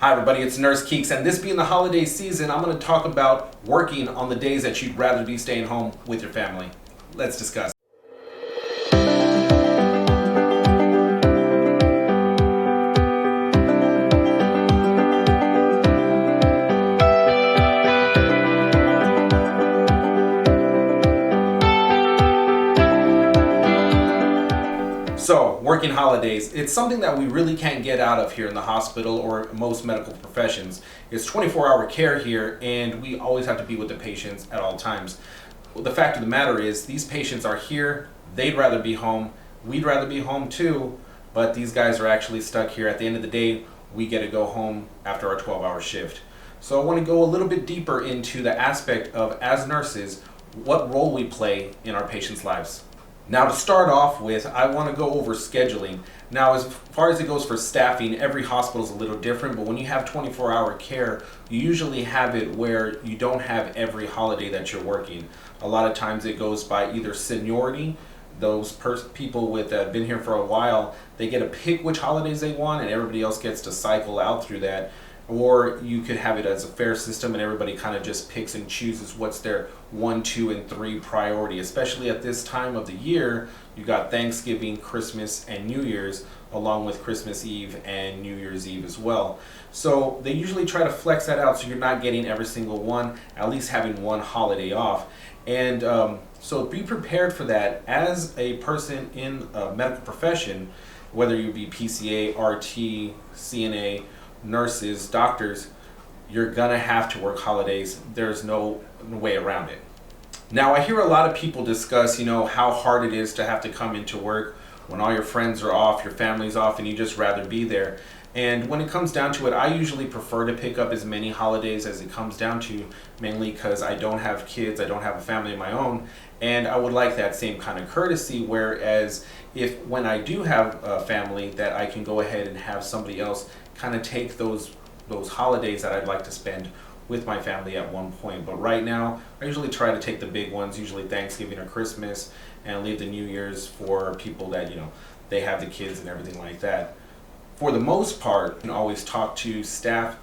Hi everybody, it's Nurse Keeks, and this being the holiday season, I'm going to talk about working on the days that you'd rather be staying home with your family. Let's discuss. So, working holidays, it's something that we really can't get out of here in the hospital or most medical professions. It's 24-hour care here, and we always have to be with the patients at all times. Well, the fact of the matter is, these patients are here, they'd rather be home, we'd rather be home too, but these guys are actually stuck here. At the end of the day, we get to go home after our 12-hour shift. So I want to go a little bit deeper into the aspect of, as nurses, what role we play in our patients' lives. Now, to start off with, I want to go over scheduling. Now, as far as it goes for staffing, every hospital is a little different, but when you have 24-hour care, you usually have it where you don't have every holiday that you're working. A lot of times it goes by either seniority. Those people with been here for a while, they get to pick which holidays they want, and everybody else gets to cycle out through that. Or you could have it as a fair system and everybody kind of just picks and chooses what's their 1, 2, and 3 priority. Especially at this time of the year, you got Thanksgiving, Christmas, and New Year's, along with Christmas Eve and New Year's Eve as well. So they usually try to flex that out so you're not getting every single one, at least having one holiday off. And so be prepared for that as a person in a medical profession, whether you be PCA, RT, CNA, nurses, doctors, you're gonna have to work holidays. There's no way around it. Now, I hear a lot of people discuss, how hard it is to have to come into work when all your friends are off, your family's off, and you just rather be there. And when it comes down to it, I usually prefer to pick up as many holidays as it comes down to, mainly because I don't have kids, I don't have a family of my own, and I would like that same kind of courtesy, whereas if when I do have a family, that I can go ahead and have somebody else kind of take those holidays that I'd like to spend with my family at one point. But right now, I usually try to take the big ones, usually Thanksgiving or Christmas, and leave the New Year's for people that, they have the kids and everything like that. For the most part, you can always talk to staff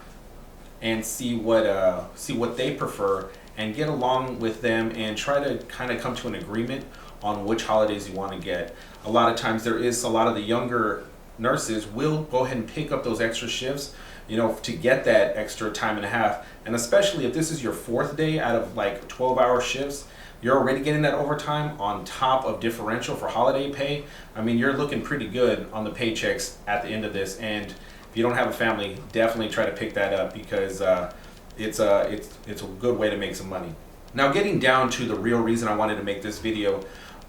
and see what they prefer and get along with them and try to kind of come to an agreement on which holidays you want to get. A lot of times there is a lot of the younger nurses will go ahead and pick up those extra shifts, to get that extra time and a half. And especially if this is your 4th day out of like 12-hour shifts, you're already getting that overtime on top of differential for holiday pay. I mean, you're looking pretty good on the paychecks at the end of this. And if you don't have a family, definitely try to pick that up because it's a good way to make some money. Now, getting down to the real reason I wanted to make this video,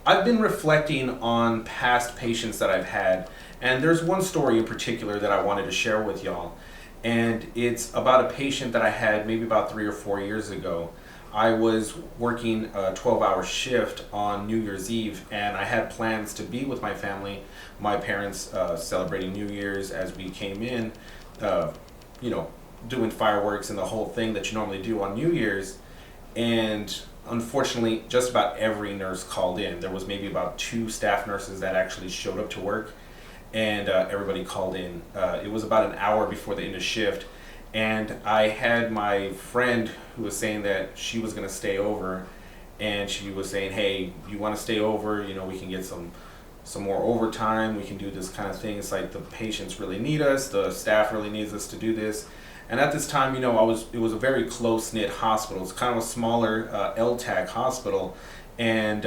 I've been reflecting on past patients that I've had, and there's one story in particular that I wanted to share with y'all, and it's about a patient that I had maybe about 3 or 4 years ago. I was working a 12-hour shift on New Year's Eve, and I had plans to be with my family, my parents celebrating New Year's as we came in, doing fireworks and the whole thing that you normally do on New Year's. And unfortunately, just about every nurse called in. There was maybe about 2 staff nurses that actually showed up to work, and everybody called in. It was about an hour before the end of shift, and I had my friend who was saying that she was going to stay over, and she was saying, hey, you want to stay over? We can get some more overtime. We can do this kind of thing. It's like the patients really need us. The staff really needs us to do this. And at this time, it was a very close-knit hospital. It's kind of a smaller LTAC hospital. And,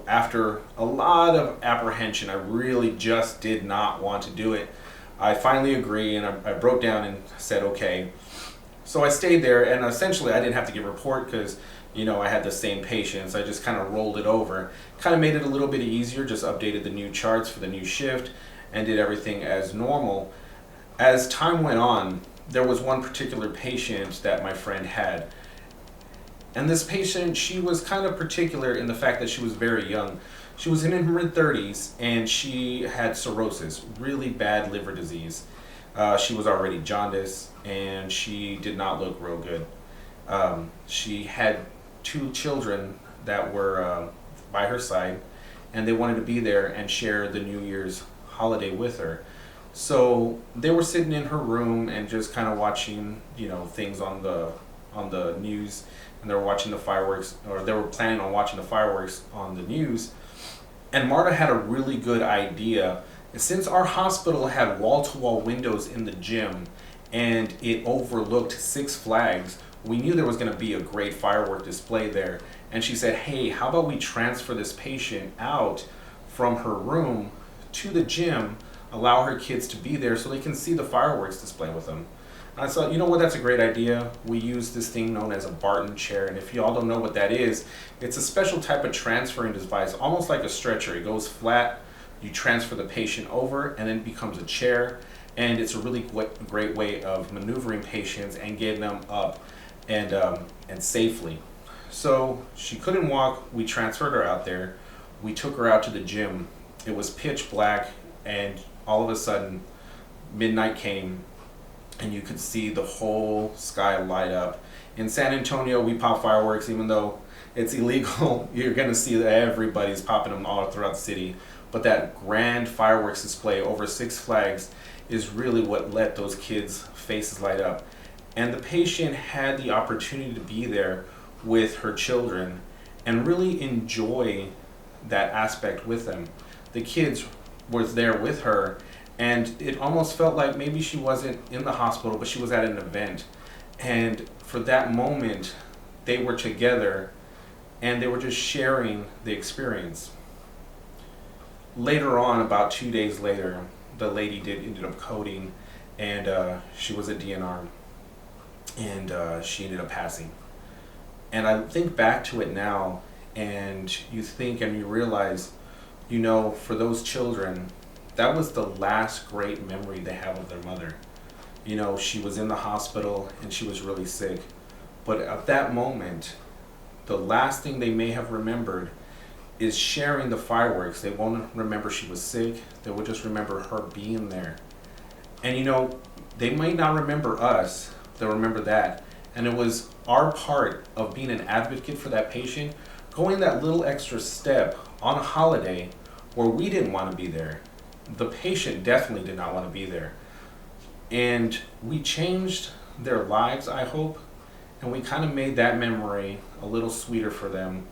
after a lot of apprehension, I really just did not want to do it. I finally agreed, and I broke down and said, okay. So I stayed there, and essentially I didn't have to give a report because, I had the same patients. I just kind of rolled it over. Kind of made it a little bit easier, just updated the new charts for the new shift and did everything as normal. As time went on, there was one particular patient that my friend had. And this patient, she was kind of particular in the fact that she was very young. She was in her mid-30s, and she had cirrhosis, really bad liver disease. She was already jaundiced, and she did not look real good. She had 2 children that were by her side, and they wanted to be there and share the New Year's holiday with her. So they were sitting in her room and just kind of watching, things on the news, and they were watching the fireworks, or they were planning on watching the fireworks on the news. And Marta had a really good idea. Since our hospital had wall-to-wall windows in the gym and it overlooked Six Flags, we knew there was going to be a great firework display there. And she said, hey, how about we transfer this patient out from her room to the gym, allow her kids to be there so they can see the fireworks display with them. And I thought, you know what, that's a great idea. We use this thing known as a Barton Chair, and if you all don't know what that is, it's a special type of transferring device, almost like a stretcher. It goes flat, you transfer the patient over, and then it becomes a chair, and it's a really great way of maneuvering patients and getting them up and safely. So she couldn't walk. We transferred her out there. We took her out to the gym. It was pitch black, and all of a sudden midnight came and you could see the whole sky light up. In San Antonio, we pop fireworks. Even though it's illegal, you're going to see that everybody's popping them all throughout the city. But that grand fireworks display over Six Flags is really what let those kids' faces light up. And the patient had the opportunity to be there with her children and really enjoy that aspect with them. The kids was there with her, and it almost felt like maybe she wasn't in the hospital, but she was at an event. And for that moment, they were together and they were just sharing the experience. Later on, about 2 days later, the lady ended up coding, and she was a DNR, and she ended up passing. And I think back to it now, and you think and you realize, for those children, that was the last great memory they have of their mother. She was in the hospital and she was really sick. But at that moment, the last thing they may have remembered is sharing the fireworks. They won't remember she was sick. They will just remember her being there. And they might not remember us. They'll remember that. And it was our part of being an advocate for that patient, going that little extra step on a holiday where we didn't want to be there. The patient definitely did not want to be there. And we changed their lives, I hope, and we kind of made that memory a little sweeter for them,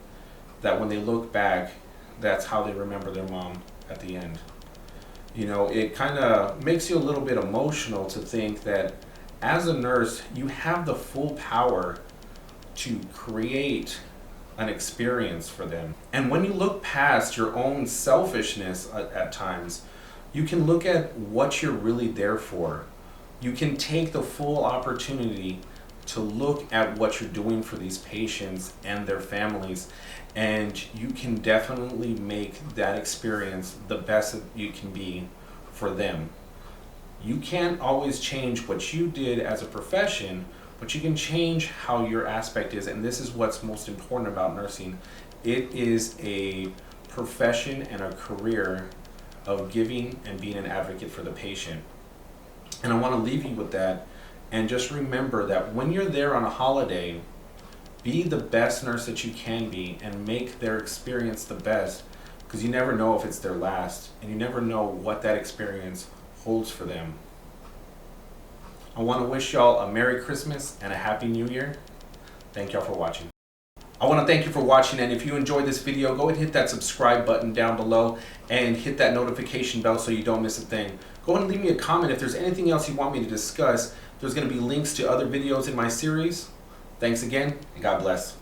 that when they look back, that's how they remember their mom at the end. It kind of makes you a little bit emotional to think that as a nurse, you have the full power to create an experience for them. And when you look past your own selfishness at times, you can look at what you're really there for. You can take the full opportunity to look at what you're doing for these patients and their families, and you can definitely make that experience the best that you can be for them. You can't always change what you did as a profession, but you can change how your aspect is, and this is what's most important about nursing. It is a profession and a career of giving and being an advocate for the patient. And I want to leave you with that, and just remember that when you're there on a holiday, be the best nurse that you can be and make their experience the best, because you never know if it's their last, and you never know what that experience holds for them. I want to wish y'all a Merry Christmas and a Happy New Year. Thank y'all for watching. I want to thank you for watching, and if you enjoyed this video, go ahead and hit that subscribe button down below and hit that notification bell so you don't miss a thing. Go ahead and leave me a comment if there's anything else you want me to discuss. There's going to be links to other videos in my series. Thanks again, and God bless.